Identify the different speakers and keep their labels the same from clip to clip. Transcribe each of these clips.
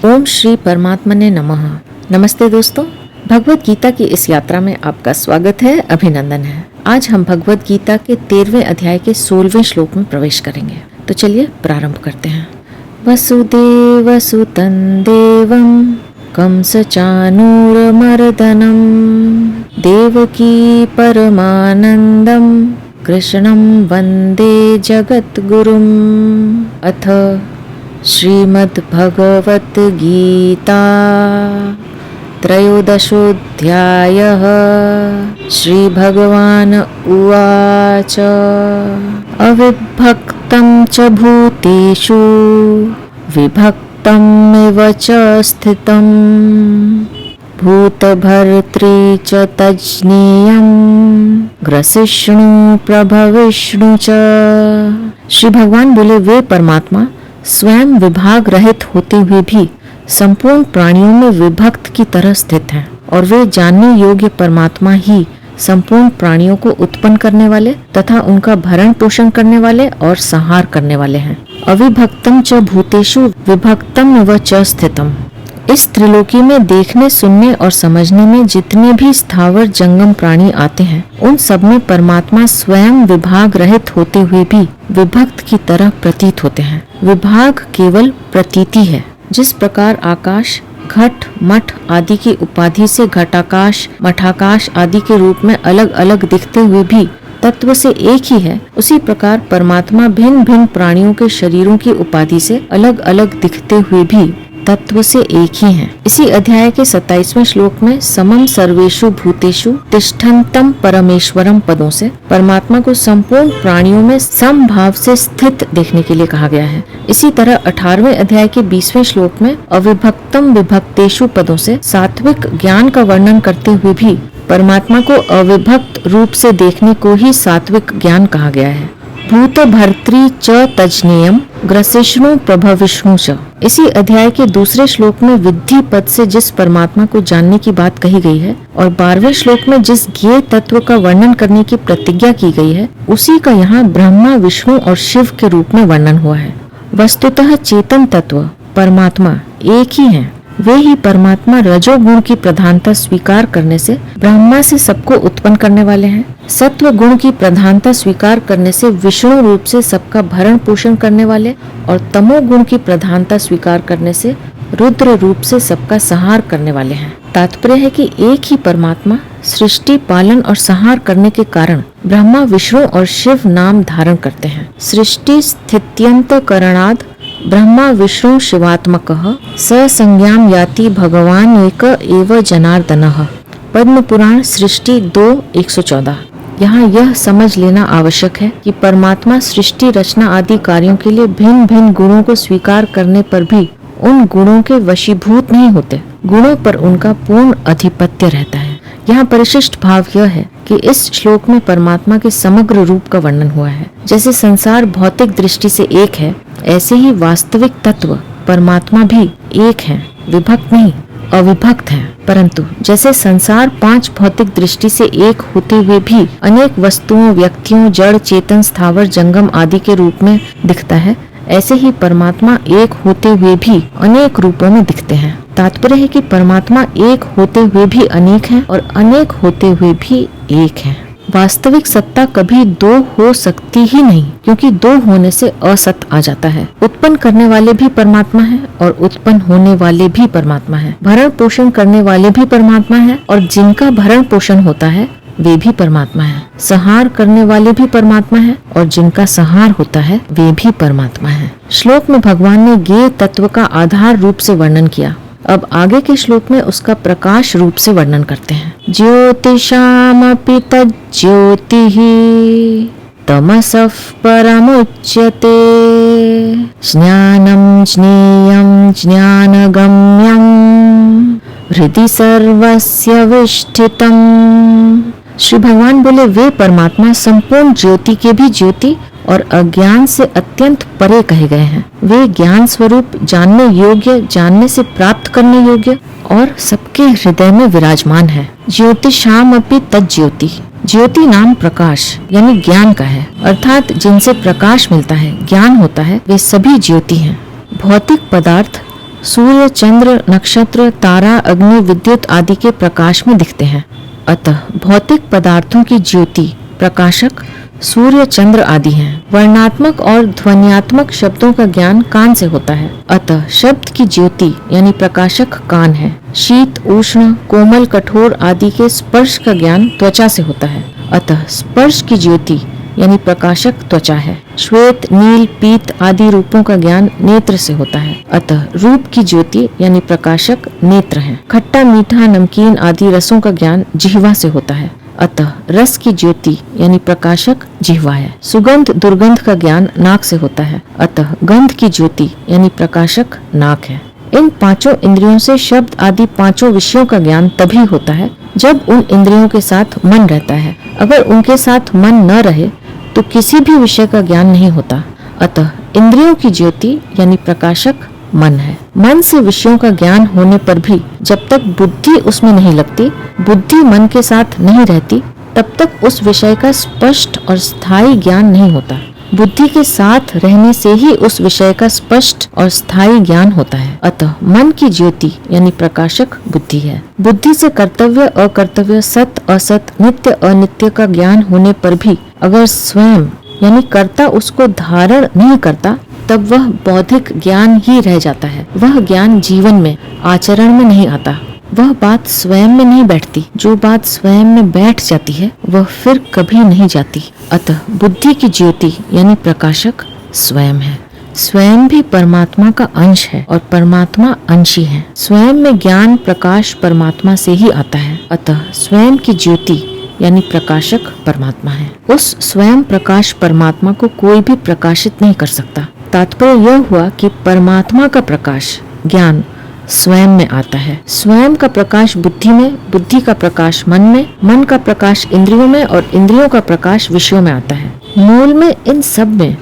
Speaker 1: ओम श्री परमात्मने नमः। नमस्ते दोस्तों, भगवत गीता की इस यात्रा में आपका स्वागत है, अभिनंदन है। आज हम भगवत गीता के 13वें अध्याय के 16वें श्लोक में प्रवेश करेंगे। तो चलिए प्रारंभ करते हैं। वसुदेव सुतं देवं कंसचानूरमर्दनं देवकी परमानंदं कृष्णं वंदे जगद्गुरुम्। अथ श्रीमद्भगवद्गीता त्रयोदशोऽध्यायः। श्रीभगवान् उवाच अविभक्तं च भूतेषु विभक्तमिव च स्थितं भूतभर्तृ च तज्ज्ञेयं ग्रसिष्णु प्रभविष्णु च। श्री भगवान बोले, वे परमात्मा स्वयं विभाग रहित होते हुए भी संपूर्ण प्राणियों में विभक्त की तरह स्थित हैं और वे जानने योग्य परमात्मा ही संपूर्ण प्राणियों को उत्पन्न करने वाले तथा उनका भरण पोषण करने वाले और संहार करने वाले हैं। अविभक्तम च भूतेषु विभक्तम व च स्थितम। इस त्रिलोकी में देखने, सुनने और समझने में जितने भी स्थावर जंगम प्राणी आते हैं, उन सब में परमात्मा स्वयं विभाग रहित होते हुए भी विभक्त की तरह प्रतीत होते हैं। विभाग केवल प्रतीति है। जिस प्रकार आकाश घट, मठ आदि की उपाधि से घटाकाश, मठाकाश आदि के रूप में अलग अलग दिखते हुए भी तत्व से एक ही है, उसी प्रकार परमात्मा भिन्न भिन्न प्राणियों के शरीरों की उपाधि से अलग अलग दिखते हुए भी तत्व से एक ही हैं। इसी अध्याय के 27वें श्लोक में समम सर्वेषु भूतेषु तिष्ठन्तम परमेश्वरम पदों से परमात्मा को संपूर्ण प्राणियों में समभाव से स्थित देखने के लिए कहा गया है। इसी तरह 18वें अध्याय के 20वें श्लोक में अविभक्तम विभक्तेषु पदों से सात्विक ज्ञान का वर्णन करते हुए भी परमात्मा को अविभक्त रूप से देखने को ही सात्विक ज्ञान कहा गया है। भूत भर्तृ च तज्ज्ञेयम् ग्रसिष्णु प्रभविष्णु च। इसी अध्याय के दूसरे श्लोक में विद्धि पद से जिस परमात्मा को जानने की बात कही गई है और 12वें श्लोक में जिस ज्ञेय तत्व का वर्णन करने की प्रतिज्ञा की गई है, उसी का यहाँ ब्रह्मा, विष्णु और शिव के रूप में वर्णन हुआ है। वस्तुतः चेतन तत्व परमात्मा एक ही है। वे ही परमात्मा रजोगुण की प्रधानता स्वीकार करने से ब्रह्मा से सबको उत्पन्न करने वाले हैं। सत्व गुण की प्रधानता स्वीकार करने से विष्णु रूप से सबका भरण पोषण करने वाले और तमोगुण की प्रधानता स्वीकार करने से रुद्र रूप से सबका संहार करने वाले हैं। तात्पर्य है कि एक ही परमात्मा सृष्टि, पालन और संहार करने के कारण ब्रह्मा, विष्णु और शिव नाम धारण करते हैं। सृष्टि स्थित्यंत करणाद ब्रह्मा विष्णु शिवात्मकः स संज्ञां याति भगवान एक एव जनार्दनः। पद्म पुराण सृष्टि 2:114। यहाँ यह समझ लेना आवश्यक है कि परमात्मा सृष्टि, रचना आदि कार्यों के लिए भिन्न भिन्न गुणों को स्वीकार करने पर भी उन गुणों के वशीभूत नहीं होते। गुणों पर उनका पूर्ण अधिपत्य रहता है। यहाँ परिशिष्ट भाव यह है कि इस श्लोक में परमात्मा के समग्र रूप का वर्णन हुआ है। जैसे संसार भौतिक दृष्टि से एक है, ऐसे ही वास्तविक तत्व परमात्मा भी एक है, विभक्त नहीं, अविभक्त है। परंतु जैसे संसार 5 भौतिक दृष्टि से एक होते हुए भी अनेक वस्तुओं, व्यक्तियों, जड़, चेतन, स्थावर, जंगम आदि के रूप में दिखता है, ऐसे ही परमात्मा एक होते हुए भी अनेक रूपों में दिखते हैं। तात्पर्य है कि परमात्मा एक होते हुए भी अनेक है और अनेक होते हुए भी एक है। वास्तविक सत्ता कभी दो हो सकती ही नहीं, क्योंकि दो होने से असत आ जाता है। उत्पन्न करने वाले भी परमात्मा है और उत्पन्न होने वाले भी परमात्मा है। भरण पोषण करने वाले भी परमात्मा है और जिनका भरण पोषण होता है वे भी परमात्मा है। संहार करने वाले भी परमात्मा है और जिनका संहार होता है वे भी परमात्मा है। श्लोक में भगवान ने ज्ञेय तत्व का आधार रूप से वर्णन किया। अब आगे के श्लोक में उसका प्रकाश रूप से वर्णन करते हैं। ज्योतिषामपि तज्ज्योतिः तमसः परमुच्यते ज्ञानं ज्ञेयं ज्ञानगम्यं हृदि सर्वस्य विष्ठितम्। श्री भगवान बोले, वे परमात्मा संपूर्ण ज्योति के भी ज्योति और अज्ञान से अत्यंत परे कहे गए हैं। वे ज्ञान स्वरूप, जानने योग्य, जानने से प्राप्त करने योग्य और सबके हृदय में विराजमान है। ज्योतिषाम अपि तज्ज्योति। ज्योति नाम प्रकाश यानी ज्ञान का है, अर्थात जिनसे प्रकाश मिलता है, ज्ञान होता है, वे सभी ज्योति हैं। भौतिक पदार्थ सूर्य, चंद्र, नक्षत्र, तारा, अग्नि, विद्युत आदि के प्रकाश में दिखते हैं। अतः भौतिक पदार्थों की ज्योति, प्रकाशक सूर्य, चंद्र आदि हैं। वर्णात्मक और ध्वन्यात्मक शब्दों का ज्ञान कान से होता है। अतः शब्द की ज्योति यानी प्रकाशक कान है। शीत, उष्ण, कोमल, कठोर आदि के स्पर्श का ज्ञान त्वचा से होता है। अतः स्पर्श की ज्योति यानी प्रकाशक त्वचा है। श्वेत, नील, पीत आदि रूपों का ज्ञान नेत्र से होता है। अतः रूप की ज्योति यानी प्रकाशक नेत्र है। खट्टा, मीठा, नमकीन आदि रसों का ज्ञान जिह्वा से होता है। अतः रस की ज्योति यानी प्रकाशक जिह्वा है। सुगंध, दुर्गंध का ज्ञान नाक से होता है। अतः गंध की ज्योति यानी प्रकाशक नाक है। इन पांचों इंद्रियों से शब्द आदि पांचों विषयों का ज्ञान तभी होता है जब उन इंद्रियों के साथ मन रहता है। अगर उनके साथ मन न रहे तो किसी भी विषय का ज्ञान नहीं होता। अतः इंद्रियों की ज्योति यानी प्रकाशक मन है। मन से विषयों का ज्ञान होने पर भी जब तक बुद्धि उसमें नहीं लगती, बुद्धि मन के साथ नहीं रहती, तब तक उस विषय का स्पष्ट और स्थायी ज्ञान नहीं होता। बुद्धि के साथ रहने से ही उस विषय का स्पष्ट और स्थायी ज्ञान होता है। अतः मन की ज्योति यानी प्रकाशक बुद्धि है। बुद्धि से कर्तव्य, अकर्तव्य, सत, असत, नित्य, अनित्य का ज्ञान होने पर भी अगर स्वयं यानी कर्ता उसको धारण नहीं करता, तब वह बौद्धिक ज्ञान ही रह जाता है। वह ज्ञान जीवन में, आचरण में नहीं आता। वह बात स्वयं में नहीं बैठती। जो बात स्वयं में बैठ जाती है वह फिर कभी नहीं जाती। अतः बुद्धि की ज्योति यानी प्रकाशक स्वयं है। स्वयं भी परमात्मा का अंश है और परमात्मा अंशी है। स्वयं में ज्ञान, प्रकाश परमात्मा से ही आता है। अतः स्वयं की ज्योति यानी प्रकाशक परमात्मा है। उस स्वयं प्रकाश परमात्मा को कोई भी प्रकाशित नहीं कर सकता। तात्पर्य यह हुआ कि परमात्मा का प्रकाश, ज्ञान स्वयं में आता है। स्वयं का प्रकाश बुद्धि में, बुद्धि का प्रकाश मन में, मन का प्रकाश इंद्रियों में और इंद्रियों का प्रकाश विषयों में आता है। मूल में इन सब में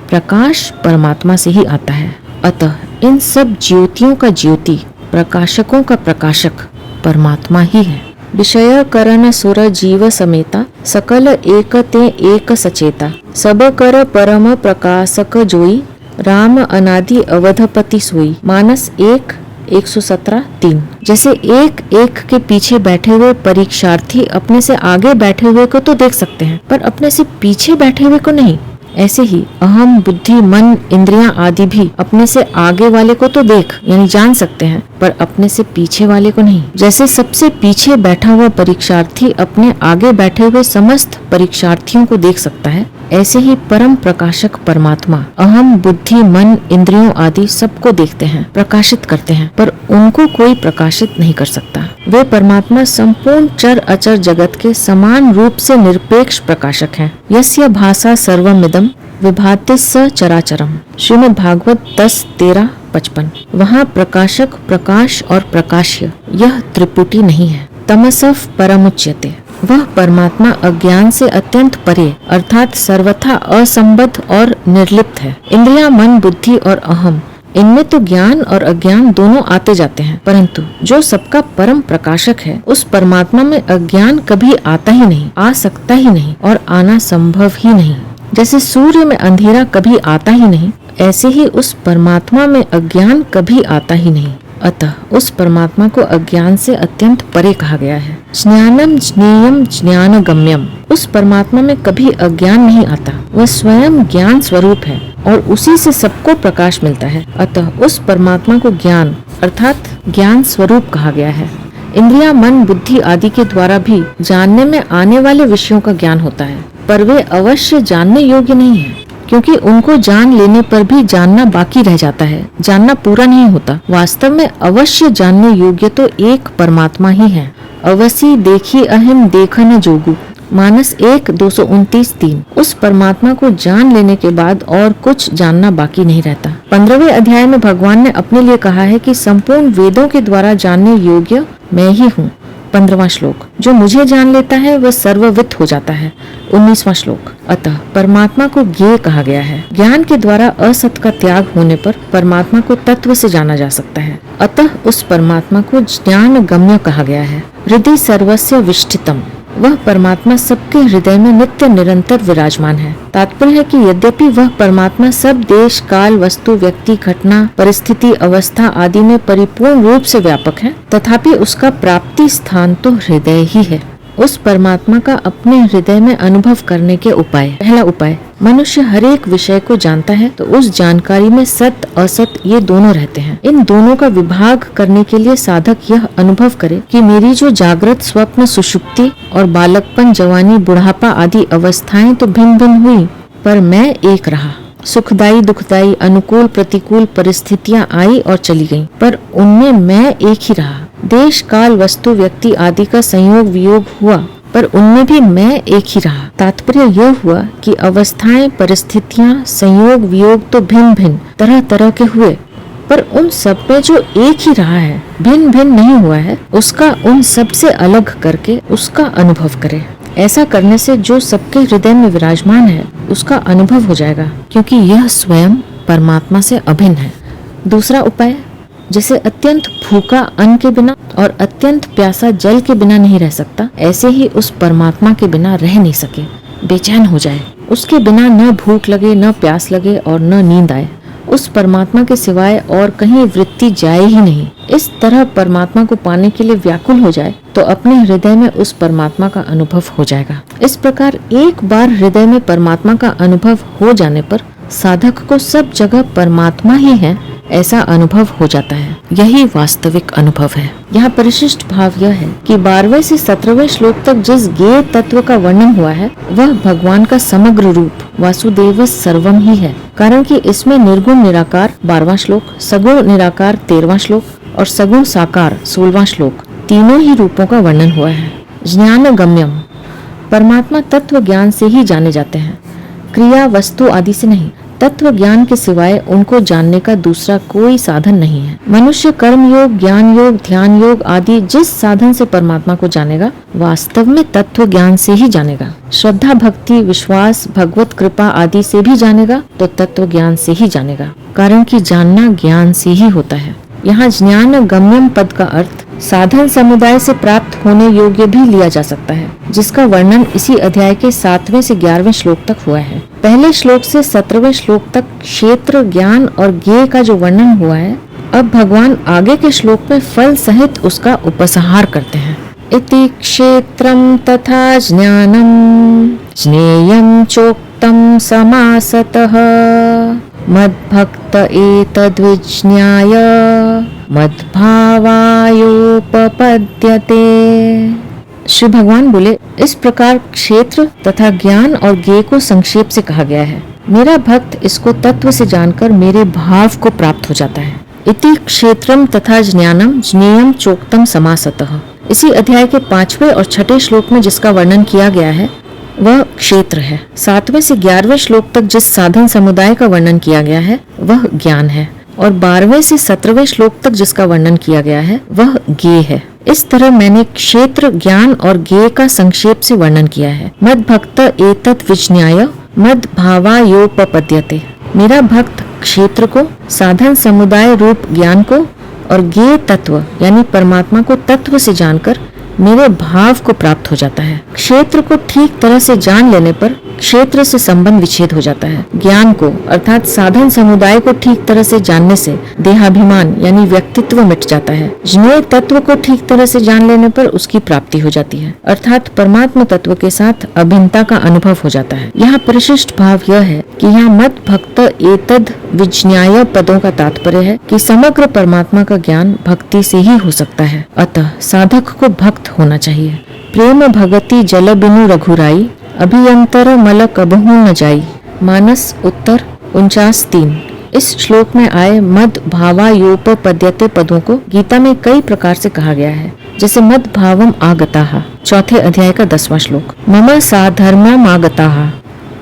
Speaker 1: प्रकाश परमात्मा से ही आता है। अतः इन सब ज्योतियों का ज्योति, प्रकाशकों का प्रकाशक परमात्मा ही है। विषय करण सुर जीव समेता, सकल एक ते एक सचेता, सब कर परम प्रकाशक जोई, राम अनादि अवधपति सोई। मानस 1:117-3। जैसे एक एक के पीछे बैठे हुए परीक्षार्थी अपने से आगे बैठे हुए को तो देख सकते हैं, पर अपने से पीछे बैठे हुए को नहीं। ऐसे ही अहम, बुद्धि, मन, इंद्रियां आदि भी अपने से आगे वाले को तो देख यानी जान सकते हैं, पर अपने से पीछे वाले को नहीं। जैसे सबसे पीछे बैठा हुआ परीक्षार्थी अपने आगे बैठे हुए समस्त परीक्षार्थियों को देख सकता है, ऐसे ही परम प्रकाशक परमात्मा अहम, बुद्धि, मन, इंद्रियों आदि सबको देखते हैं, प्रकाशित करते हैं, पर उनको कोई प्रकाशित नहीं कर सकता। वे परमात्मा संपूर्ण चर अचर जगत के समान रूप से निरपेक्ष प्रकाशक हैं। यस्य भाषा सर्वमिदं विभाति स चराचरम। श्रीमद् भागवत 10:13-55। वहाँ प्रकाशक, प्रकाश और प्रकाश्य यह त्रिपुटी नहीं है। तमसः परमुच्यते। वह परमात्मा अज्ञान से अत्यंत परे अर्थात सर्वथा असंबद्ध और निर्लिप्त है। इंद्रियां, मन, बुद्धि और अहम, इनमें तो ज्ञान और अज्ञान दोनों आते जाते हैं, परंतु जो सबका परम प्रकाशक है उस परमात्मा में अज्ञान कभी आता ही नहीं, आ सकता ही नहीं और आना संभव ही नहीं। जैसे सूर्य में अंधेरा कभी आता ही नहीं, ऐसे ही उस परमात्मा में अज्ञान कभी आता ही नहीं। अतः उस परमात्मा को अज्ञान से अत्यंत परे कहा गया है। ज्ञानम ज्ञेयम ज्ञानगम्यम। उस परमात्मा में कभी अज्ञान नहीं आता। वह स्वयं ज्ञान स्वरूप है और उसी से सबको प्रकाश मिलता है। अतः उस परमात्मा को ज्ञान अर्थात ज्ञान स्वरूप कहा गया है। इंद्रियां, मन, बुद्धि आदि के द्वारा भी जानने में आने वाले विषयों का ज्ञान होता है, पर वे अवश्य जानने योग्य नहीं है, क्योंकि उनको जान लेने पर भी जानना बाकी रह जाता है, जानना पूरा नहीं होता। वास्तव में अवश्य जानने योग्य तो एक परमात्मा ही है। अवसी देखी अहिम देखन जोगु। मानस 1:229-3। उस परमात्मा को जान लेने के बाद और कुछ जानना बाकी नहीं रहता। 15वें अध्याय में भगवान ने अपने लिए कहा है कि संपूर्ण वेदों के द्वारा जानने योग्य मैं ही हूँ। 15वां श्लोक। जो मुझे जान लेता है वह सर्ववित हो जाता है। 19वां श्लोक। अतः परमात्मा को ज्ञेय कहा गया है। ज्ञान के द्वारा असत का त्याग होने पर परमात्मा को तत्व से जाना जा सकता है। अतः उस परमात्मा को ज्ञान गम्य कहा गया है। हृदय सर्वस्य विष्ठितम। वह परमात्मा सबके हृदय में नित्य निरंतर विराजमान है। तात्पर्य है कि यद्यपि वह परमात्मा सब देश, काल, वस्तु, व्यक्ति, घटना, परिस्थिति, अवस्था आदि में परिपूर्ण रूप से व्यापक है, तथापि उसका प्राप्ति स्थान तो हृदय ही है। उस परमात्मा का अपने हृदय में अनुभव करने के उपाय। पहला उपाय, मनुष्य हर एक विषय को जानता है तो उस जानकारी में सत असत ये दोनों रहते हैं। इन दोनों का विभाग करने के लिए साधक यह अनुभव करे कि मेरी जो जागृत, स्वप्न, सुषुप्ति और बालकपन, जवानी, बुढ़ापा आदि अवस्थाएं तो भिन्न भिन्न हुई, पर मैं एक रहा। सुखदायी, दुखदायी, अनुकूल, प्रतिकूल परिस्थितियां आई और चली गईं, पर उनमें मैं एक ही रहा। देश, काल, वस्तु, व्यक्ति आदि का संयोग वियोग हुआ, पर उनमें भी मैं एक ही रहा। तात्पर्य यह हुआ कि अवस्थाएं, परिस्थितियां, संयोग वियोग तो भिन्न भिन्न तरह तरह के हुए, पर उन सब में जो एक ही रहा है, भिन्न भिन्न नहीं हुआ है, उसका उन सब से अलग करके उसका अनुभव करे। ऐसा करने से जो सबके हृदय में विराजमान है उसका अनुभव हो जाएगा, क्योंकि यह स्वयं परमात्मा से अभिन्न है। दूसरा उपाय, जैसे अत्यंत भूखा अन्न के बिना और अत्यंत प्यासा जल के बिना नहीं रह सकता, ऐसे ही उस परमात्मा के बिना रह नहीं सके, बेचैन हो जाए। उसके बिना न भूख लगे, न प्यास लगे और न नींद आए। उस परमात्मा के सिवाय और कहीं वृत्ति जाए ही नहीं। इस तरह परमात्मा को पाने के लिए व्याकुल हो जाए तो अपने हृदय में उस परमात्मा का अनुभव हो जाएगा। इस प्रकार एक बार हृदय में परमात्मा का अनुभव हो जाने पर साधक को सब जगह परमात्मा ही है ऐसा अनुभव हो जाता है। यही वास्तविक अनुभव है। यहाँ परिशिष्ट भाव यह है कि 12वें से 17वें श्लोक तक जिस ज्ञेय तत्व का वर्णन हुआ है वह भगवान का समग्र रूप वासुदेव सर्वम ही है। कारण कि इसमें निर्गुण निराकार 12वां श्लोक, सगुण निराकार 13वां श्लोक और सगुण साकार 16वां श्लोक, तीनों ही रूपों का वर्णन हुआ है। ज्ञान गम्यम, परमात्मा तत्व ज्ञान से ही जाने जाते हैं, क्रिया, वस्तु आदि से नहीं। तत्व ज्ञान के सिवाय उनको जानने का दूसरा कोई साधन नहीं है। मनुष्य कर्म योग, ज्ञान योग, ध्यान योग आदि जिस साधन से परमात्मा को जानेगा, वास्तव में तत्व ज्ञान से ही जानेगा। श्रद्धा, भक्ति, विश्वास, भगवत कृपा आदि से भी जानेगा तो तत्व ज्ञान से ही जानेगा, कारण कि जानना ज्ञान से ही होता है। यहाँ ज्ञान गम्यम पद का अर्थ साधन समुदाय से प्राप्त होने योग्य भी लिया जा सकता है, जिसका वर्णन इसी अध्याय के 7वें से 11वें श्लोक तक हुआ है। पहले श्लोक से 17वें श्लोक तक क्षेत्र, ज्ञान और ज्ञेय का जो वर्णन हुआ है, अब भगवान आगे के श्लोक में फल सहित उसका उपसंहार करते हैं। इति क्षेत्रम तथा ज्ञानम ज्ञेयं चोक्तम समासतः मद्भक्त एतद्विज्ञाय मद्भावायोपपद्यते। श्री भगवान बोले, इस प्रकार क्षेत्र तथा ज्ञान और ज्ञेय को संक्षेप से कहा गया है। मेरा भक्त इसको तत्व से जानकर मेरे भाव को प्राप्त हो जाता है। इति क्षेत्रम तथा ज्ञानम ज्ञेयं चोक्तम समासतः। इसी अध्याय के 5वें और 6ठे श्लोक में जिसका वर्णन किया गया है वह क्षेत्र है। 7वें से 11वें श्लोक तक जिस साधन समुदाय का वर्णन किया गया है वह ज्ञान है, और 12वें से 17वें श्लोक तक जिसका वर्णन किया गया है वह ज्ञेय है। इस तरह मैंने क्षेत्र, ज्ञान और ज्ञेय का संक्षेप से वर्णन किया है। मद भक्त एतत् विज्ञाय मद भावायोपपद्यते। मेरा भक्त क्षेत्र को, साधन समुदाय रूप ज्ञान को और ज्ञेय तत्व यानी परमात्मा को तत्व से जानकर मेरे भाव को प्राप्त हो जाता है। क्षेत्र को ठीक तरह से जान लेने पर क्षेत्र से संबंध विच्छेद हो जाता है। ज्ञान को अर्थात साधन समुदाय को ठीक तरह से जानने से देहाभिमान यानी व्यक्तित्व मिट जाता है। ज्ञेय तत्व को ठीक तरह से जान लेने पर उसकी प्राप्ति हो जाती है, अर्थात परमात्मा तत्व के साथ अभिन्नता का अनुभव हो जाता है। यहाँ परिशिष्ट भाव यह है कि यहाँ मत भक्त एतद विज्ञाय पदों का तात्पर्य है कि समग्र परमात्मा का ज्ञान भक्ति से ही हो सकता है। अतः साधक को भक्त होना चाहिए। प्रेम भगति जल बिनु रघुराई अभियंतर मल कबहू न जाई। मानस उत्तर 49:3। इस श्लोक में आए मद भावायोपपद्यते पदों को गीता में कई प्रकार से कहा गया है, जैसे मद भावम आगताः 4थे अध्याय का 10वां श्लोक, मम साधर्मम आगताः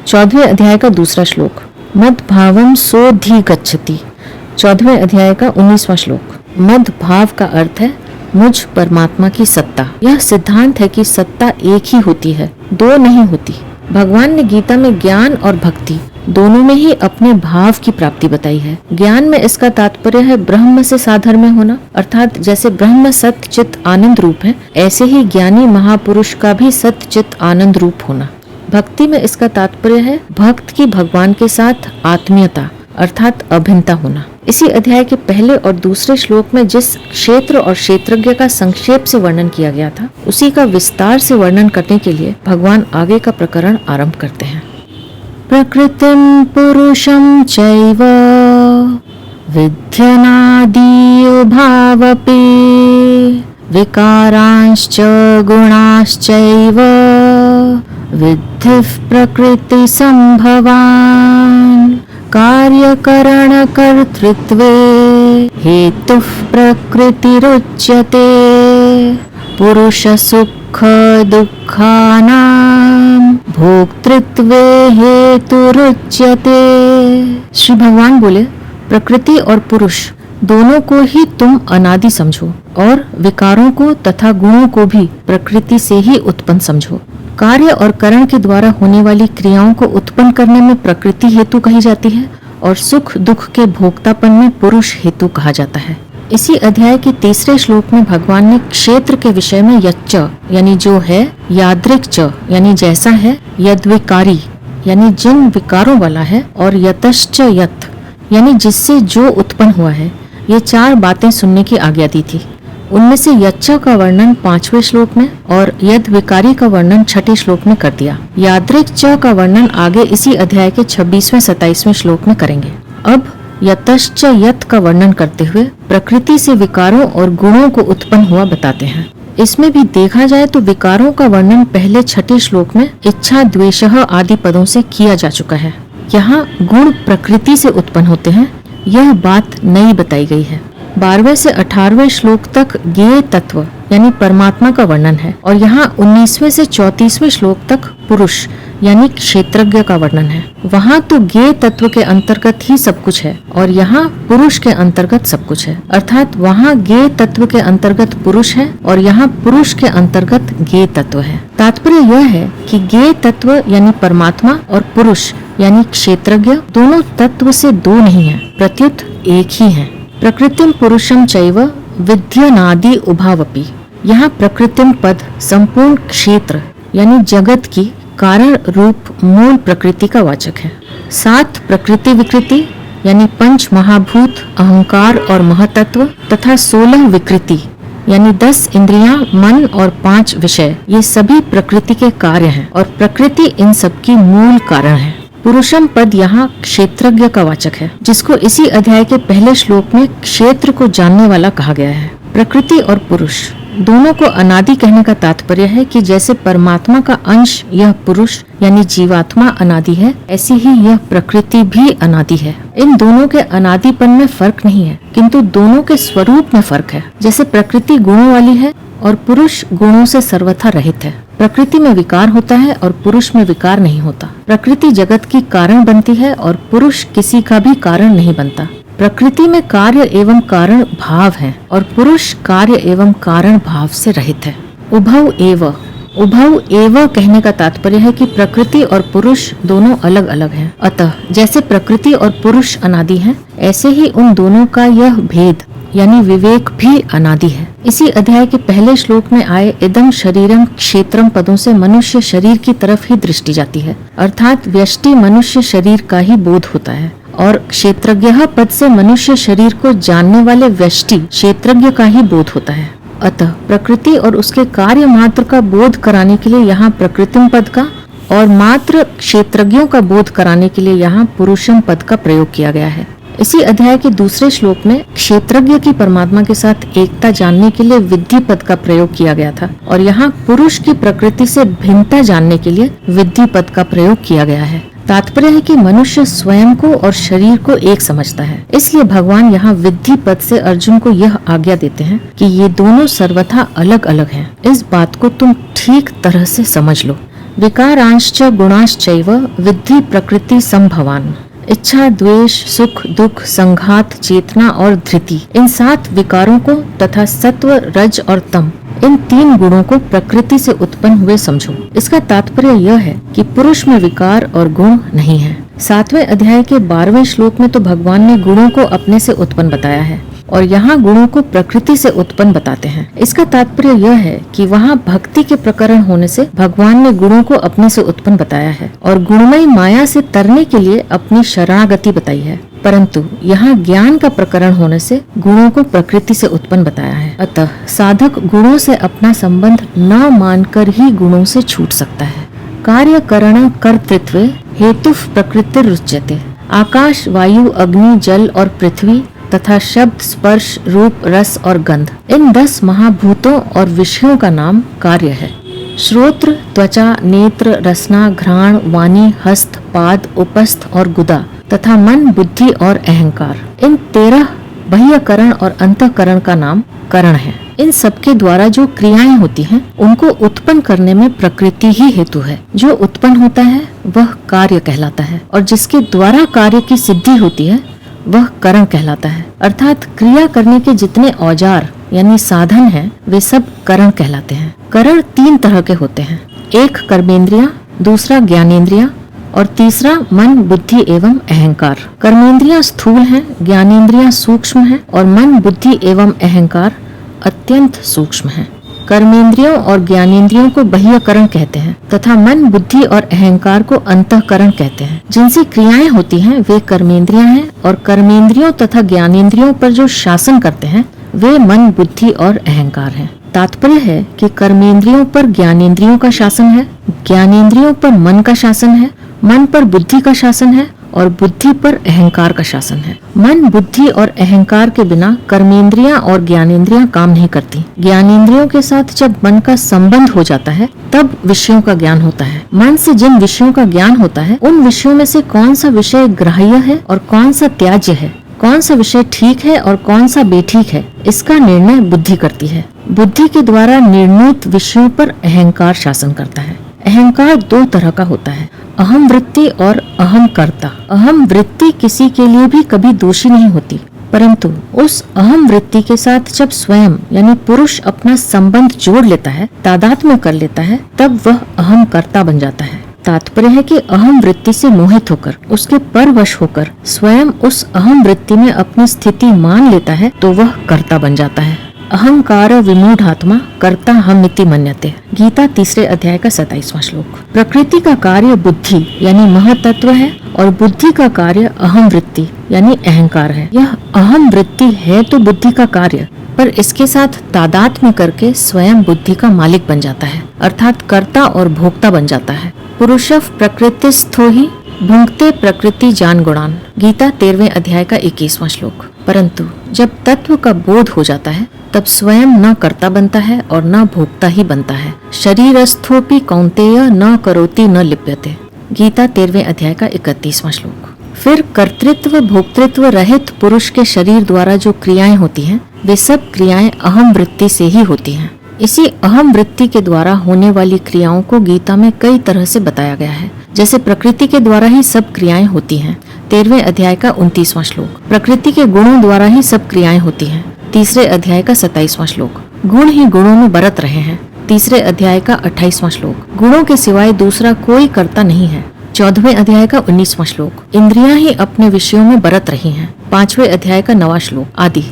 Speaker 1: 14वें अध्याय का 2रा श्लोक, मद भावम सोऽधिगच्छति 14वें अध्याय का 19वां श्लोक। मद भाव का अर्थ है मुझ परमात्मा की सत्ता। यह सिद्धांत है कि सत्ता एक ही होती है, दो नहीं होती। भगवान ने गीता में ज्ञान और भक्ति दोनों में ही अपने भाव की प्राप्ति बताई है। ज्ञान में इसका तात्पर्य है ब्रह्म से साधर्म्य होना, अर्थात जैसे ब्रह्म सत्य चित आनंद रूप है, ऐसे ही ज्ञानी महापुरुष का भी सत्य चित आनंद रूप होना। भक्ति में इसका तात्पर्य है भक्त की भगवान के साथ आत्मीयता अर्थात अभिन्नता होना। इसी अध्याय के पहले और दूसरे श्लोक में जिस क्षेत्र और क्षेत्रज्ञ का संक्षेप से वर्णन किया गया था, उसी का विस्तार से वर्णन करने के लिए भगवान आगे का प्रकरण आरंभ करते हैं। प्रकृतिं पुरुषं चैव विध्यनादि उभावपि विकारांश्च गुणाश्चैव विद्धि प्रकृति संभवान् कार्यकरणकर्तृत्वे हेतुः प्रकृतिरुच्यते पुरुष सुख दुःखानां भोक्तृत्वे हेतुरुच्यते। श्री भगवान बोले, प्रकृति और पुरुष दोनों को ही तुम अनादि समझो और विकारों को तथा गुणों को भी प्रकृति से ही उत्पन्न समझो। कार्य और करण के द्वारा होने वाली क्रियाओं को उत्पन्न करने में प्रकृति हेतु कही जाती है और सुख दुख के भोक्तापन में पुरुष हेतु कहा जाता है। इसी अध्याय के तीसरे श्लोक में भगवान ने क्षेत्र के विषय में यच्च यानी जो है, यादृक् च यानी जैसा है, यद्विकारी यानी जिन विकारों वाला है और यतश्च यत् यानी जिससे जो उत्पन्न हुआ है, ये 4 बातें सुनने की आज्ञा दी थी। उनमें से यच्च का वर्णन 5वें श्लोक में और यद विकारी का वर्णन 6ठे श्लोक में कर दिया। यादृक् च का वर्णन आगे इसी अध्याय के 26वें 27वें श्लोक में करेंगे। अब यतश्च यत् का वर्णन करते हुए प्रकृति से विकारों और गुणों को उत्पन्न हुआ बताते हैं। इसमें भी देखा जाए तो विकारों का वर्णन पहले 6ठे श्लोक में इच्छा द्वेषः आदि पदों से किया जा चुका है। यहाँ गुण प्रकृति से उत्पन्न होते हैं, यह बात नई बताई गई है। 12वें से 18वें श्लोक तक ज्ञेय तत्व यानी परमात्मा का वर्णन है और यहाँ 19वें से 34वें श्लोक तक पुरुष यानी क्षेत्रज्ञ का वर्णन है। वहाँ तो ज्ञेय तत्व के अंतर्गत ही सब कुछ है और यहाँ पुरुष के अंतर्गत सब कुछ है, अर्थात वहाँ ज्ञेय तत्व के अंतर्गत पुरुष है और यहाँ पुरुष के अंतर्गत ज्ञेय तत्व है। तात्पर्य यह है कि ज्ञेय तत्व यानी परमात्मा और पुरुष यानी क्षेत्रज्ञ दोनों तत्व से दो नहीं है, प्रत्युत एक ही है। प्रकृतिम पुरुषम चैव विध्यनादि उभावपि। यहाँ प्रकृतिम पद संपूर्ण क्षेत्र यानी जगत की कारण रूप मूल प्रकृति का वाचक है। 7 प्रकृति विकृति यानी 5 महाभूत, अहंकार और महतत्व तथा 16 विकृति यानी 10 इंद्रियां, मन और 5 विषय, ये सभी प्रकृति के कार्य हैं और प्रकृति इन सबकी मूल कारण है। पुरुषम पद यहाँ क्षेत्रज्ञ का वाचक है, जिसको इसी अध्याय के पहले श्लोक में क्षेत्र को जानने वाला कहा गया है। प्रकृति और पुरुष दोनों को अनादि कहने का तात्पर्य है कि जैसे परमात्मा का अंश यह पुरुष यानी जीवात्मा अनादि है, ऐसी ही यह प्रकृति भी अनादि है। इन दोनों के अनादिपन में फर्क नहीं है, किंतु दोनों के स्वरूप में फर्क है। जैसे प्रकृति गुणों वाली है और पुरुष गुणों से सर्वथा रहित है। प्रकृति में विकार होता है और पुरुष में विकार नहीं होता। प्रकृति जगत की कारण बनती है और पुरुष किसी का भी कारण नहीं बनता। प्रकृति में कार्य एवं कारण भाव है और पुरुष कार्य एवं कारण भाव से रहित है। उभौ एव, उभौ एव कहने का तात्पर्य है कि प्रकृति और पुरुष दोनों अलग अलग हैं। अतः जैसे प्रकृति और पुरुष अनादि हैं, ऐसे ही उन दोनों का यह भेद यानी विवेक भी अनादि है। इसी अध्याय के पहले श्लोक में आए इदं शरीरम क्षेत्रम पदों से मनुष्य शरीर की तरफ ही दृष्टि जाती है, अर्थात व्यष्टि मनुष्य शरीर का ही बोध होता है और क्षेत्रज्ञ पद से मनुष्य शरीर को जानने वाले व्यष्टि क्षेत्रज्ञ का ही बोध होता है। अतः प्रकृति और उसके कार्य मात्र का बोध कराने के लिए यहाँ प्रकृतिम पद का और मात्र क्षेत्रज्ञों का बोध कराने के लिए यहाँ पुरुषम पद का प्रयोग किया गया है। इसी अध्याय के दूसरे श्लोक में क्षेत्रज्ञ की परमात्मा के साथ एकता जानने के लिए विद्धि पद का प्रयोग किया गया था और यहाँ पुरुष की प्रकृति से भिन्नता जानने के लिए विद्धि पद का प्रयोग किया गया है। तात्पर्य है कि मनुष्य स्वयं को और शरीर को एक समझता है, इसलिए भगवान यहाँ विद्धि पद से अर्जुन को यह आज्ञा देते हैं कि ये दोनों सर्वथा अलग अलग हैं। इस बात को तुम ठीक तरह से समझ लो। विकारांश्च गुणाश्चैव विद्धि प्रकृति संभवान। इच्छा, द्वेष, सुख, दुख, संघात, चेतना और धृति, इन 7 विकारों को तथा सत्व, रज और तम, इन 3 गुणों को प्रकृति से उत्पन्न हुए समझो। इसका तात्पर्य यह है कि पुरुष में विकार और गुण नहीं है। 7वें अध्याय के 12वें श्लोक में तो भगवान ने गुणों को अपने से उत्पन्न बताया है और यहाँ गुणों को प्रकृति से उत्पन्न बताते हैं। इसका तात्पर्य यह है कि वहाँ भक्ति के प्रकरण होने से भगवान ने गुणों को अपने से उत्पन्न बताया है और गुणमयी माया से तरने के लिए अपनी शरणागति बताई है, परंतु यहाँ ज्ञान का प्रकरण होने से गुणों को प्रकृति से उत्पन्न बताया है। अतः साधक गुणों से अपना संबंध न मानकर ही गुणों से छूट सकता है। कार्य करण कर्तृत्व हेतु प्रकृति रुच्यते। आकाश, वायु, अग्नि, जल और पृथ्वी तथा शब्द, स्पर्श, रूप, रस और गंध, इन 10 महाभूतों और विषयों का नाम कार्य है। श्रोत्र, त्वचा, नेत्र, रसना, घ्राण, वाणी, हस्त, पाद, उपस्थ और गुदा तथा मन, बुद्धि और अहंकार, इन 13 बाह्यकरण और अंतःकरण का नाम करण है। इन सबके द्वारा जो क्रियाएं होती हैं, उनको उत्पन्न करने में प्रकृति ही हेतु है। जो उत्पन्न होता है वह कार्य कहलाता है और जिसके द्वारा कार्य की सिद्धि होती है वह करण कहलाता है। अर्थात क्रिया करने के जितने औजार यानी साधन हैं, वे सब करण कहलाते हैं। करण 3 तरह के होते हैं, एक कर्मेंद्रिया, दूसरा ज्ञानेंद्रिया और तीसरा मन, बुद्धि एवं अहंकार। कर्मेंद्रिया स्थूल हैं, ज्ञानेंद्रिया सूक्ष्म हैं और मन, बुद्धि एवं अहंकार अत्यंत सूक्ष्म हैं। कर्मेंद्रियों और ज्ञानेंद्रियों को बाह्यकरण कहते हैं तथा मन, बुद्धि और अहंकार को अंतःकरण कहते हैं। जिनसे क्रियाएं होती हैं वे कर्मेंद्रियां हैं और कर्मेंद्रियों तथा ज्ञानेंद्रियों पर जो शासन करते हैं वे मन, बुद्धि और अहंकार हैं। तात्पर्य है कि कर्मेंद्रियों पर ज्ञानेंद्रियों का शासन है, ज्ञानेंद्रियों पर मन का शासन है, मन पर बुद्धि का शासन है और बुद्धि पर अहंकार का शासन है। मन, बुद्धि और अहंकार के बिना कर्मेंद्रियां और ज्ञानेंद्रियां काम नहीं करती। ज्ञानेंद्रियों के साथ जब मन का संबंध हो जाता है तब विषयों का ज्ञान होता है। मन से जिन विषयों का ज्ञान होता है उन विषयों में से कौन सा विषय ग्राह्य है और कौन सा त्याज्य है, कौन सा विषय ठीक है और कौन सा बेठीक है, इसका निर्णय बुद्धि करती है। बुद्धि के द्वारा निर्णीत विषयों पर अहंकार शासन करता है। अहंकार 2 तरह का होता है, अहम वृत्ति और अहम कर्ता। अहम वृत्ति किसी के लिए भी कभी दोषी नहीं होती, परंतु उस अहम वृत्ति के साथ जब स्वयं यानी पुरुष अपना संबंध जोड़ लेता है, तादात्म्य कर लेता है, तब वह अहम कर्ता बन जाता है। तात्पर्य है कि अहम वृत्ति से मोहित होकर, उसके परवश होकर स्वयं उस अहम वृत्ति में अपनी स्थिति मान लेता है तो वह कर्ता बन जाता है। अहंकार विमूढ़ात्मा कर्ता हमिति मन्यते। गीता 3 अध्याय का 27वां श्लोक। प्रकृति का कार्य बुद्धि यानी महतत्व है और बुद्धि का कार्य अहम वृत्ति यानी अहंकार है। यह अहम वृत्ति है तो बुद्धि का कार्य, पर इसके साथ तादात्म्य करके स्वयं बुद्धि का मालिक बन जाता है, अर्थात कर्ता और भोक्ता बन जाता है। पुरुषः प्रकृतिस्थो हि भुंक्ते प्रकृति जान गुणान। गीता 13वें अध्याय का 21वां श्लोक। परंतु जब तत्व का बोध हो जाता है तब स्वयं न कर्ता बनता है और न भोक्ता ही बनता है। शरीरस्थोपि कौन्तेय न करोति न लिप्यते। गीता 13वें अध्याय का 31वां श्लोक। फिर कर्तृत्व भोक्तृत्व रहित पुरुष के शरीर द्वारा जो क्रियाएं होती हैं, वे सब क्रियाएं अहम वृत्ति से ही होती हैं। इसी अहम वृत्ति के द्वारा होने वाली क्रियाओं को गीता में कई तरह से बताया गया है। जैसे प्रकृति के द्वारा ही सब क्रियाएं होती हैं, 13वें अध्याय का 29वां श्लोक। प्रकृति के गुणों द्वारा ही सब क्रियाएं होती हैं, 3 अध्याय का 27वां श्लोक। गुण ही गुणों में बरत रहे हैं, 3 अध्याय का 28वां श्लोक। गुणों के सिवाय दूसरा कोई कर्ता नहीं है, 14वें अध्याय का 19वां श्लोक। इंद्रियां ही अपने विषयों में बरत रही हैं, 5वें अध्याय का 9वां श्लोक आदि।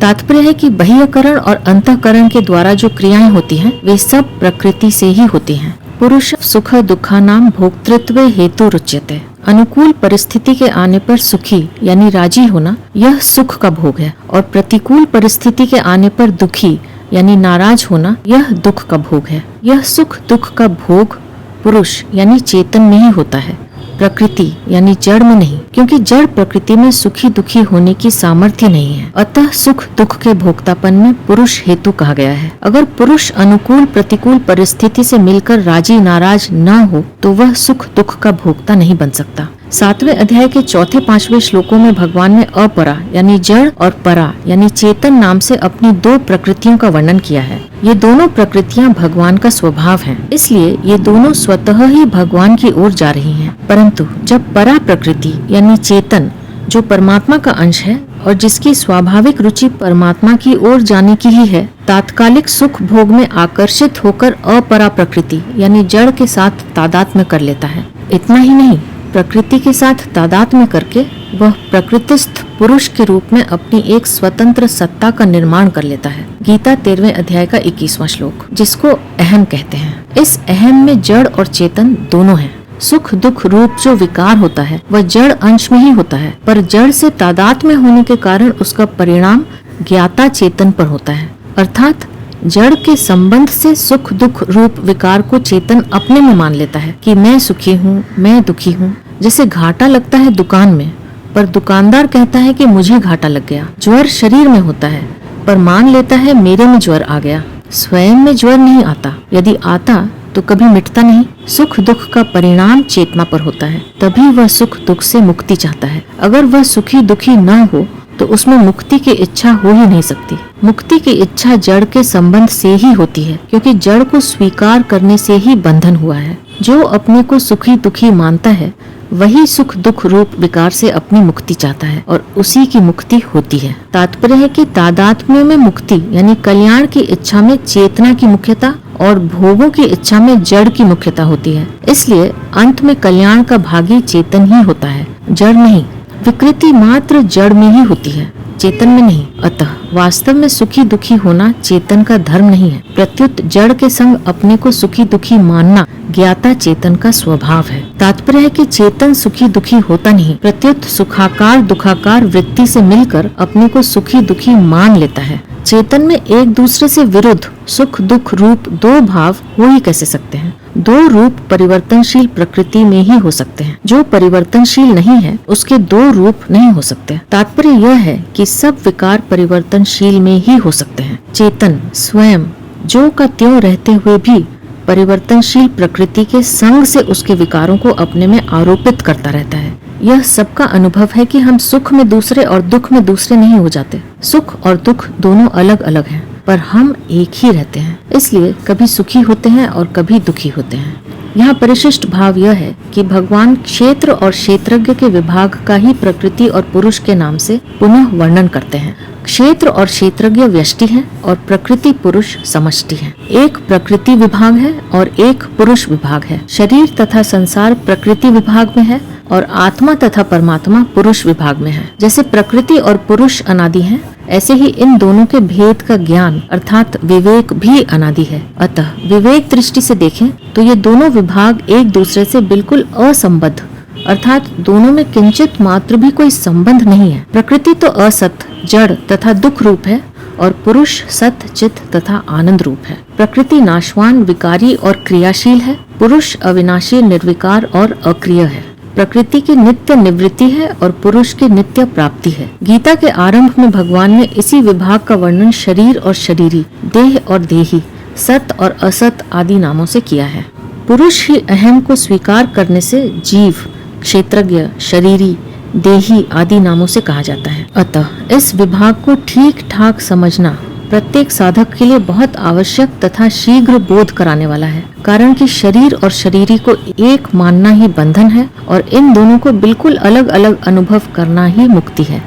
Speaker 1: तात्पर्य है कि बाह्यकरण और अंतःकरण के द्वारा जो क्रियाएं होती हैं, वे सब प्रकृति से ही होती हैं। पुरुष सुख दुखानाम भोक्तृत्व हेतु रुच्यते। अनुकूल परिस्थिति के आने पर सुखी यानी राजी होना यह सुख का भोग है और प्रतिकूल परिस्थिति के आने पर दुखी यानी नाराज होना यह दुख का भोग है। यह सुख दुख का भोग पुरुष यानी चेतन में ही होता है, प्रकृति यानी जड़ में नहीं, क्योंकि जड़ प्रकृति में सुखी दुखी होने की सामर्थ्य नहीं है। अतः सुख दुख के भोक्तापन में पुरुष हेतु कहा गया है। अगर पुरुष अनुकूल प्रतिकूल परिस्थिति से मिलकर राजी नाराज न हो तो वह सुख दुख का भोक्ता नहीं बन सकता। 7वें अध्याय के 4-5वें श्लोकों में भगवान ने अपरा यानी जड़ और परा यानी चेतन नाम से अपनी 2 प्रकृतियों का वर्णन किया है। ये दोनों प्रकृतियां भगवान का स्वभाव हैं, इसलिए ये दोनों स्वतः ही भगवान की ओर जा रही हैं। परंतु जब परा प्रकृति यानी चेतन जो परमात्मा का अंश है और जिसकी स्वाभाविक रुचि परमात्मा की ओर जाने की ही है, तात्कालिक सुख भोग में आकर्षित होकर अपरा प्रकृति यानी जड़ के साथ तादात्म्य कर लेता है। इतना ही नहीं, प्रकृति के साथ तादात्म्य करके वह प्रकृतिस्थ पुरुष के रूप में अपनी एक स्वतंत्र सत्ता का निर्माण कर लेता है। गीता 13वें अध्याय का 21वां श्लोक, जिसको अहम कहते हैं। इस अहम में जड़ और चेतन दोनों हैं। सुख दुख रूप जो विकार होता है वह जड़ अंश में ही होता है, पर जड़ से तादात्म्य होने के कारण उसका परिणाम ज्ञाता चेतन पर होता है। अर्थात जड़ के संबंध से सुख दुख रूप विकार को चेतन अपने में मान लेता है कि मैं सुखी हूँ, मैं दुखी हूँ। जैसे घाटा लगता है दुकान में, पर दुकानदार कहता है कि मुझे घाटा लग गया। ज्वर शरीर में होता है, पर मान लेता है मेरे में ज्वर आ गया। स्वयं में ज्वर नहीं आता, यदि आता तो कभी मिटता नहीं। सुख दुख का परिणाम चेतना पर होता है, तभी वह सुख दुख से मुक्ति चाहता है। अगर वह सुखी दुखी न हो तो उसमें मुक्ति की इच्छा हो ही नहीं सकती। मुक्ति की इच्छा जड़ के संबंध से ही होती है, क्योंकि जड़ को स्वीकार करने से ही बंधन हुआ है। जो अपने को सुखी दुखी मानता है वही सुख दुख रूप विकार से अपनी मुक्ति चाहता है और उसी की मुक्ति होती है। तात्पर्य है कि तादात्म्य में मुक्ति यानी कल्याण की इच्छा में चेतना की मुख्यता और भोगों की इच्छा में जड़ की मुख्यता होती है। इसलिए अंत में कल्याण का भागी चेतन ही होता है, जड़ नहीं। विकृति मात्र जड़ में ही होती है, चेतन में नहीं। अतः वास्तव में सुखी दुखी होना चेतन का धर्म नहीं है, प्रत्युत जड़ के संग अपने को सुखी दुखी मानना ज्ञाता चेतन का स्वभाव है। तात्पर्य है कि चेतन सुखी दुखी होता नहीं, प्रत्युत सुखाकार दुखाकार वृत्ति से मिलकर अपने को सुखी दुखी मान लेता है। चेतन में एक दूसरे से विरुद्ध सुख दुख रूप दो भाव हो ही कैसे सकते हैं? दो रूप परिवर्तनशील प्रकृति में ही हो सकते हैं। जो परिवर्तनशील नहीं है उसके दो रूप नहीं हो सकते। तात्पर्य यह है कि सब विकार परिवर्तनशील में ही हो सकते हैं। चेतन स्वयं जो का त्यों रहते हुए भी परिवर्तनशील प्रकृति के संग से उसके विकारों को अपने में आरोपित करता रहता है। यह सबका अनुभव है कि हम सुख में दूसरे और दुख में दूसरे नहीं हो जाते। सुख और दुख दोनों अलग अलग हैं, पर हम एक ही रहते हैं। इसलिए कभी सुखी होते हैं और कभी दुखी होते हैं। यहाँ परिशिष्ट भाव यह है कि भगवान क्षेत्र और क्षेत्रज्ञ के विभाग का ही प्रकृति और पुरुष के नाम से पुनः वर्णन करते हैं। क्षेत्र और क्षेत्रज्ञ व्यष्टि है और प्रकृति पुरुष समष्टि है। एक प्रकृति विभाग है और एक पुरुष विभाग है। शरीर तथा संसार प्रकृति विभाग में है और आत्मा तथा परमात्मा पुरुष विभाग में है। जैसे प्रकृति और पुरुष अनादि हैं, ऐसे ही इन दोनों के भेद का ज्ञान अर्थात विवेक भी अनादि है। अतः विवेक दृष्टि से देखें तो ये दोनों विभाग एक दूसरे से बिल्कुल असंबद्ध अर्थात दोनों में किंचित मात्र भी कोई संबंध नहीं है। प्रकृति तो असत जड़ तथा दुख रूप है और पुरुष सत चित तथा आनंद रूप है। प्रकृति नाशवान विकारी और क्रियाशील है, पुरुष अविनाशी निर्विकार और अक्रिय है। प्रकृति की नित्य निवृत्ति है और पुरुष की नित्य प्राप्ति है। गीता के आरंभ में भगवान ने इसी विभाग का वर्णन शरीर और शरीरी, देह और देही, सत और असत आदि नामों से किया है। पुरुष ही अहम को स्वीकार करने से जीव, क्षेत्रज्ञ, शरीरी, देही आदि नामों से कहा जाता है। अतः इस विभाग को ठीक ठाक समझना प्रत्येक साधक के लिए बहुत आवश्यक तथा शीघ्र बोध कराने वाला है। कारण कि शरीर और शरीरी को एक मानना ही बंधन है और इन दोनों को बिल्कुल अलग अलग अनुभव करना ही मुक्ति है।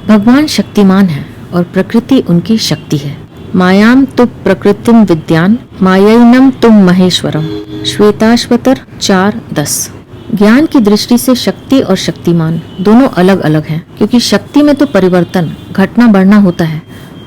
Speaker 1: भगवान शक्तिमान है और प्रकृति उनकी शक्ति है। मायाम तु प्रकृतिम विद्यान मायैनम तुम महेश्वरम। श्वेताश्वतर 4:10। ज्ञान की दृष्टि से शक्ति और शक्तिमान दोनों अलग अलग हैं, क्योंकि शक्ति में तो परिवर्तन घटना बढ़ना होता है,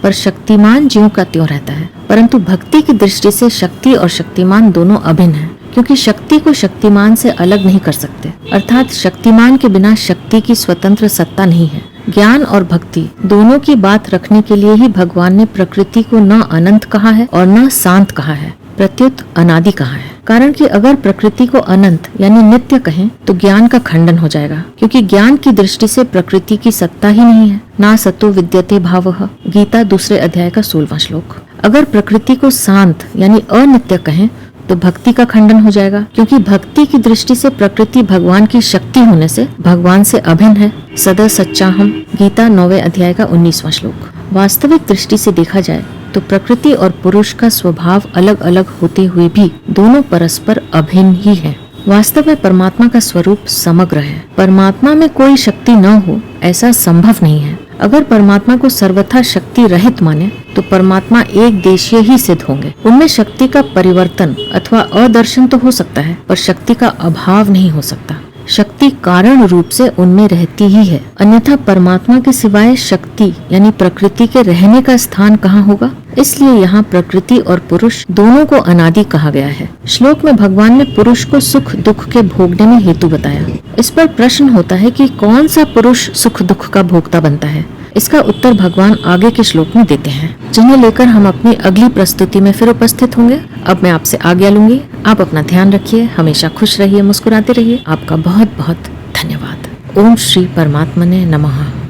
Speaker 1: पर शक्तिमान ज्यों का त्यों रहता है। परंतु भक्ति की दृष्टि से शक्ति और शक्तिमान दोनों अभिन्न हैं, क्योंकि शक्ति को शक्तिमान से अलग नहीं कर सकते। अर्थात शक्तिमान के बिना शक्ति की स्वतंत्र सत्ता नहीं है। ज्ञान और भक्ति दोनों की बात रखने के लिए ही भगवान ने प्रकृति को न अनंत कहा है और न शांत कहा है, प्रत्युत अनादि कहा है। कारण कि अगर प्रकृति को अनंत यानी नित्य कहें तो ज्ञान का खंडन हो जाएगा, क्योंकि ज्ञान की दृष्टि से प्रकृति की सत्ता ही नहीं है। ना सतो विद्यते भावः, गीता 2 अध्याय का 16वां श्लोक। अगर प्रकृति को शांत यानी अनित्य कहें तो भक्ति का खंडन हो जाएगा, क्योंकि भक्ति की दृष्टि से प्रकृति भगवान की शक्ति होने से भगवान से अभिन्न है। सदा सच्चा हम, गीता 9वें अध्याय का 19वां श्लोक। वास्तविक दृष्टि से देखा जाए तो प्रकृति और पुरुष का स्वभाव अलग अलग होते हुए भी दोनों परस्पर अभिन्न ही हैं। वास्तव में परमात्मा का स्वरूप समग्र है। परमात्मा में कोई शक्ति न हो ऐसा संभव नहीं है। अगर परमात्मा को सर्वथा शक्ति रहित माने तो परमात्मा एक देशीय ही सिद्ध होंगे। उनमें शक्ति का परिवर्तन अथवा अदर्शन तो हो सकता है, पर शक्ति का अभाव नहीं हो सकता। शक्ति कारण रूप से उनमें रहती ही है, अन्यथा परमात्मा के सिवाय शक्ति यानी प्रकृति के रहने का स्थान कहाँ होगा। इसलिए यहाँ प्रकृति और पुरुष दोनों को अनादि कहा गया है। श्लोक में भगवान ने पुरुष को सुख दुख के भोगने में हेतु बताया। इस पर प्रश्न होता है कि कौन सा पुरुष सुख दुख का भोक्ता बनता है। इसका उत्तर भगवान आगे के श्लोक में देते हैं, जिन्हें लेकर हम अपनी अगली प्रस्तुति में फिर उपस्थित होंगे। अब मैं आपसे आज्ञा लूंगी। आप अपना ध्यान रखिए, हमेशा खुश रहिए, मुस्कुराते रहिए। आपका बहुत बहुत धन्यवाद। ओम श्री परमात्मने नमः।